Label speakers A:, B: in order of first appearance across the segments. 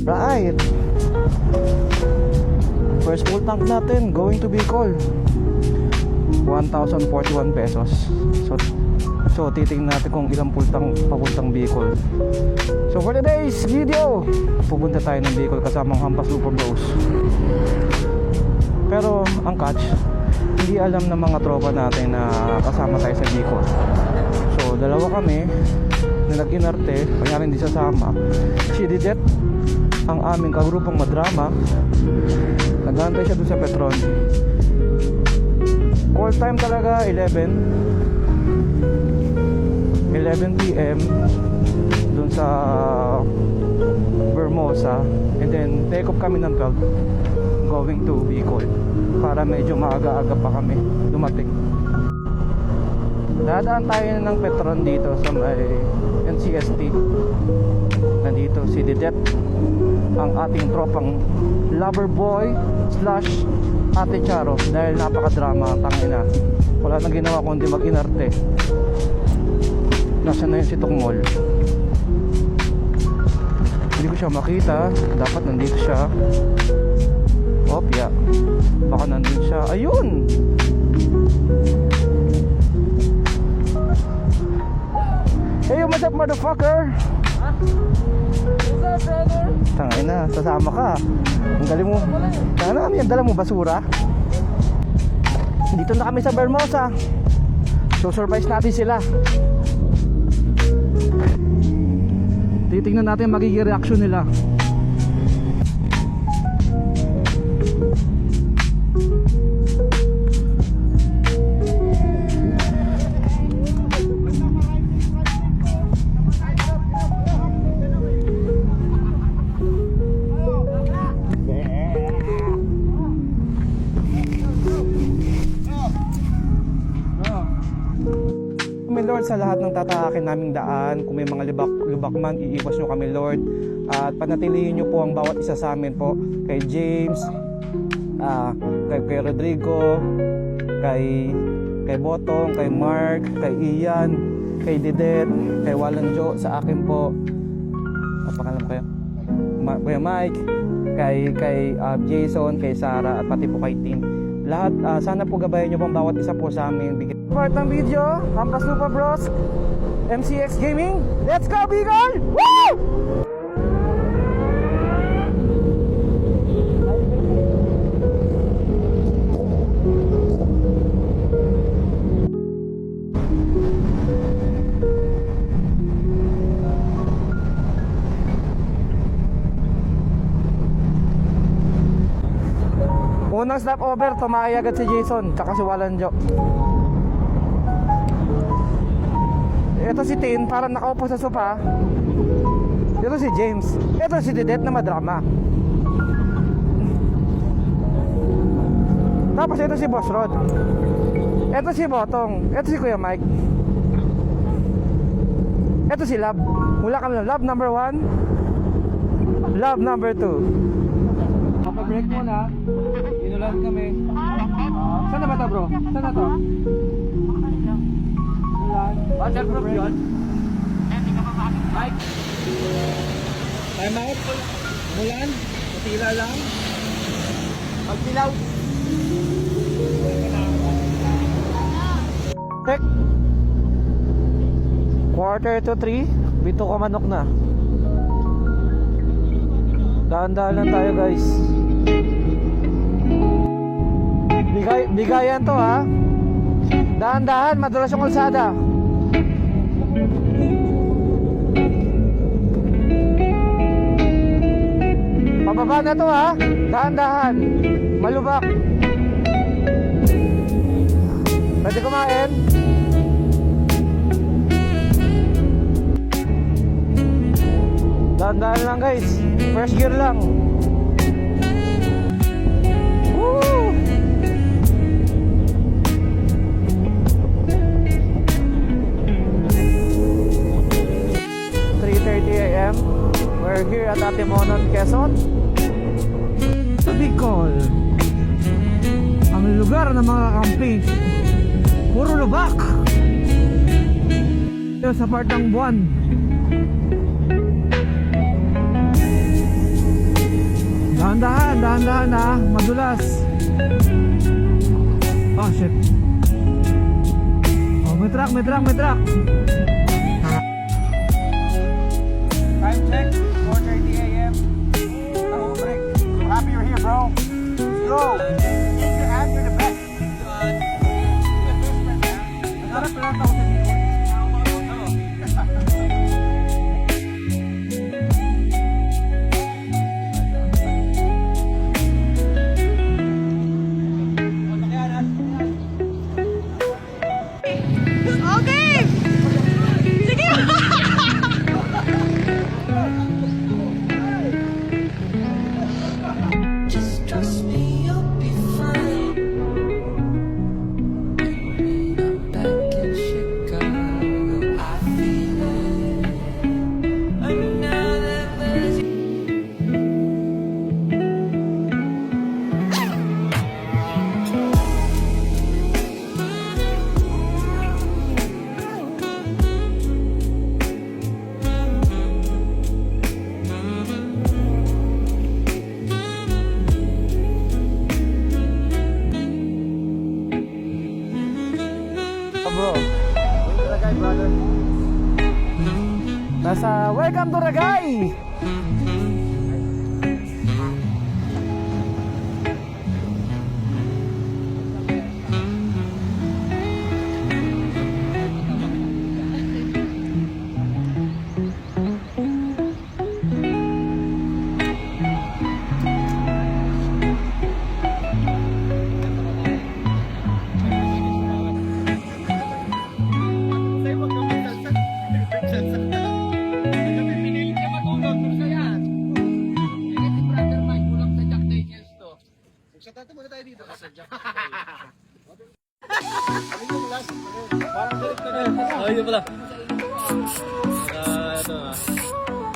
A: Right. First full tank natin going to Bicol, 1,041 pesos. So titingnan natin kung ilang full tank papuntang Bicol. So for today's video, pupunta tayo ng Bicol kasamang Hampas Lupa Bros. Pero ang catch, hindi alam ng mga tropa natin na kasama tayo sa Bicol. So dalawa kami na nag-inarte, kanya rin di sasama. Si Didet, ang aming kagrupong madrama, nag-aantay siya dun sa Petron. Call time talaga 11 PM dun sa Vermosa, and then take off kami ng 12 going to Bicol para medyo maaga-aga pa kami dumating. Dadaan tayo ng Petron dito sa may NCST. Nandito si Didet, ang ating tropang lover boy slash Ate Charo, dahil napakadrama, tangina. Wala nang ginawa kundi mag-inarte. Nasaan na yun si Tukmol? Hindi ko siya makita. Dapat nandito siya. Opya, baka nandun siya. Ayun! Hey, what's up, motherfucker?
B: What's up, brother?
A: Tangay na, sasama ka. Ang galing mo. Ano yan, dala mo basura? Dito na kami sa Vermosa. So surprise natin sila. Titingnan natin magiging reaction nila. Lord, sa lahat ng tatahakin naming daan, kung may mga lubak man, iiwas nyo kami, Lord, at panatilihin nyo po ang bawat isa sa amin po, kay James, kay Rodrigo, kay Botong, kay Mark, kay Ian, kay Didet, kay Walanjo, sa akin po, napakalam kayo, Kuya Mike, kay Jason, kay Sarah, at pati po kay Tim. Lahat, sana po gabayan nyo po ang bawat isa po sa amin. Part ng video, Hampas Lupa Bros, MCX Gaming. Let's go, Bicol! Woo! Unang stopover, tumakay agad si Jason, tsaka si Walanjo. Ito si Tin, parang nakaupo sa sopa. Ito si James. Ito si Didet na madrama. Tapos ito si Boss Rod. Ito si Botong. Ito si Kuya Mike. Ito si Love. Mula kami ng Love number 1, Love number 2. Papa-break muna. Inulan kami. Saan na ba ito, bro? Saan na ito? Waterproof yun? Mike? Time out? Mulan? Matila lang? Magtilaw? Check! 2:45, bito ka manok na. Dahan-dahan lang tayo, guys. Bigayan to, ha? Dahan-dahan, madulas yung kalsada. Pababa na to, ha? Dahan-dahan. Malubak. Pwede kumain? Dahan-dahan lang, guys. First gear lang. Woo! 3:30 AM. We're here at Atimonon, Quezon. Sa Bicol, ang lugar ng mga camping, puro lubak. Ito sa part ng buwan. Dahan-dahan, dahan-dahan ha. Madulas. Oh shit. Oh, may truck, may truck, may truck.
B: Time check, 4:30 a.m. Oh, break. I'm happy you're here, bro. Let's go. Take your hand, you're the best. Nagharap-harap ako sa dito.
C: Okay! Sige!
D: Just trust me, you'll be fine. Back in Chicago, I feel it. I know that there's
A: Bro. Ragay, brother. Nasa welcome to Ragay.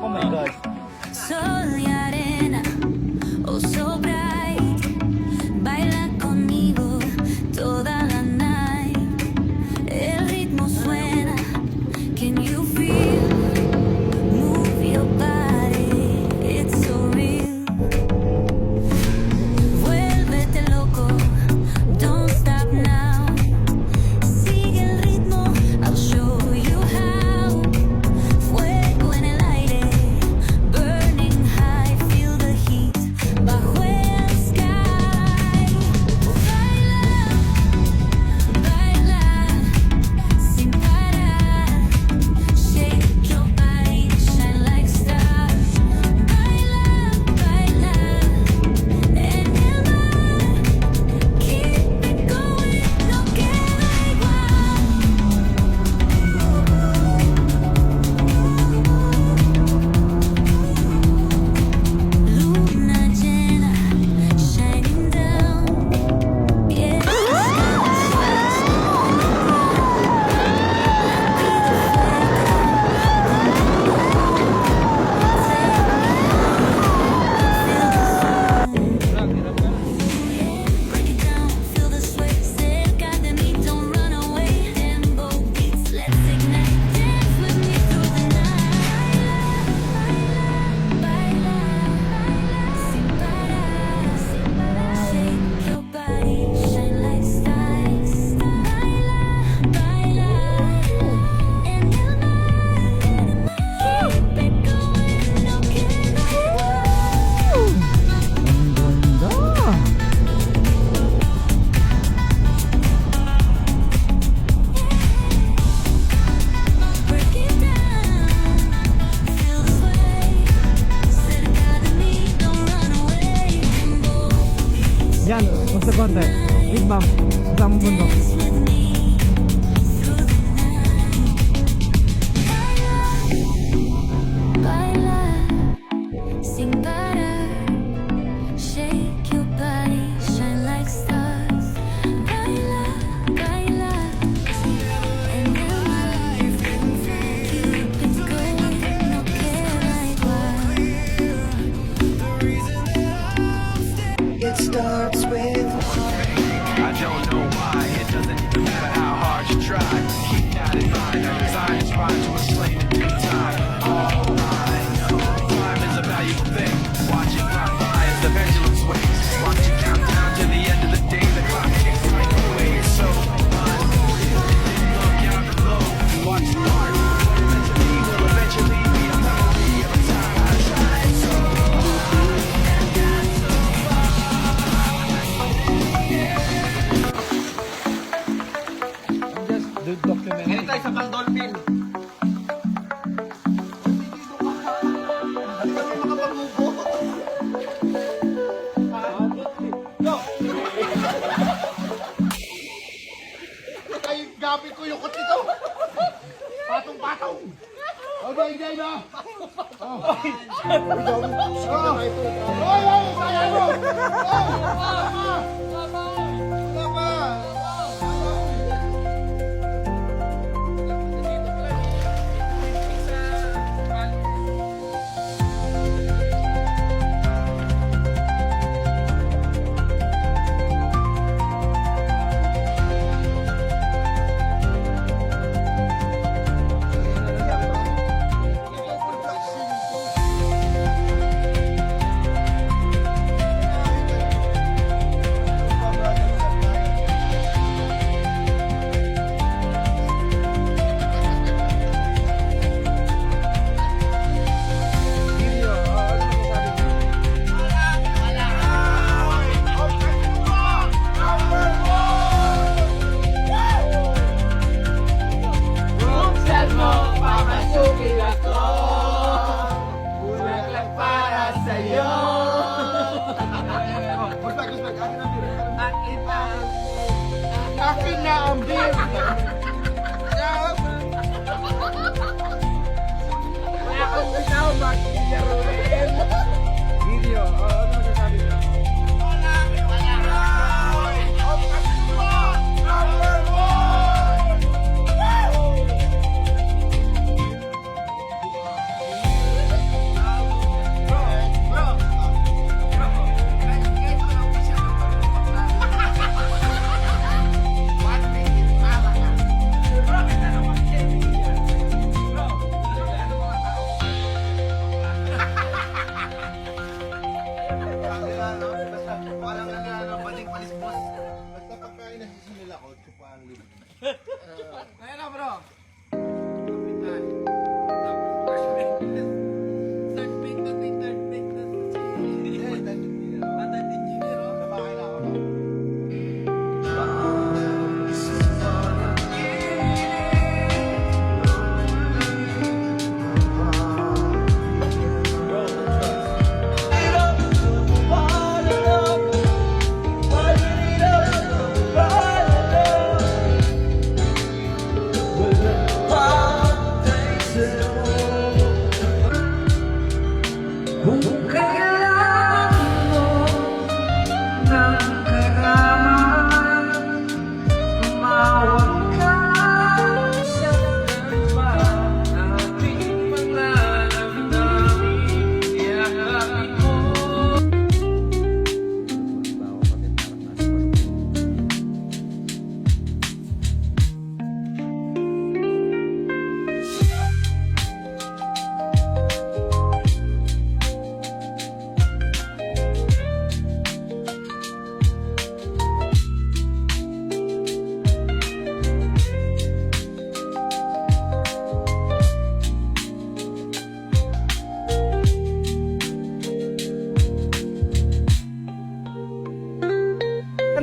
A: Oh my god.
D: sol y arena, oh so bright. Baila conmigo toda la night. El ritmo suena, can you feel? Move your body, it's so real. Vuélvete loco, don't stop now. Sigue el ritmo, I'll show you how. Fuego en el aire, burning high, feel the heat bajo el sky. Baila, baila, sin parar. Shake your body, shine like stars. Baila, baila, en el mar. Keep it going, no queda igual. Luna llena, shining down. Break it down, feel the sway. Cerca de mí, don't run away. Tempo beats, let's ignite. Dance with me through the night. Baila, sin parar, sin parar. Shake your body, shine like stars. Baila, baila, en el mar. Keep it going, no queda igual.
A: Ang ganda.
D: Break it down, feel the sway. Cerca de mí, don't run away.
A: Yan, basta konti. Big Bang, kasama bundok.
D: Dance with me through the night. Baila, sin parar. Shake your body, shine like stars. Baila, baila, en el mar. Keep it going, no queda igual.
E: It starts with
B: I don't know why it doesn't Akin na ang beer! Wala akong bitaw, mag-iyaruin! Video, ano masasabi mo?
E: Parang baling palis boss. Basta pagkain na sisimila ko, tsupaan libre.
B: Ayan na bro!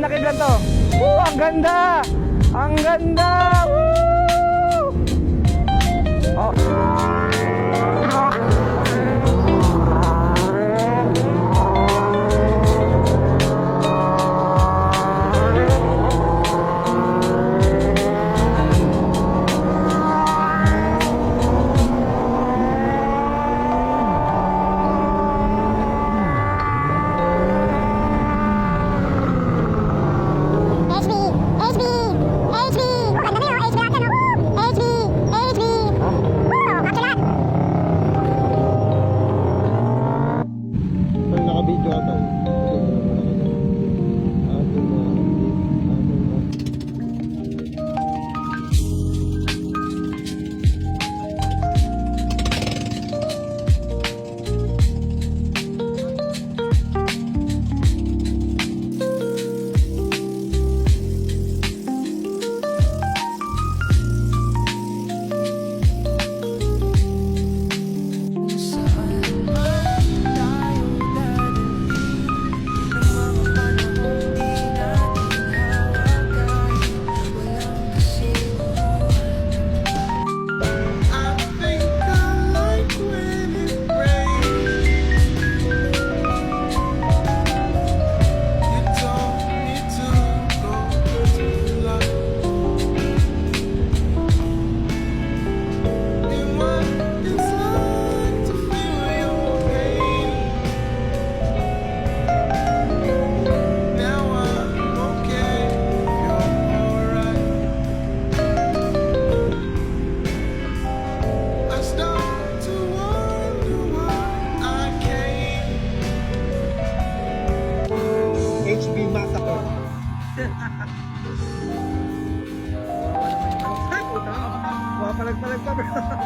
A: Nakiblan to. Ang ganda! Ang ganda! Woo! Oh.
B: Palagpag.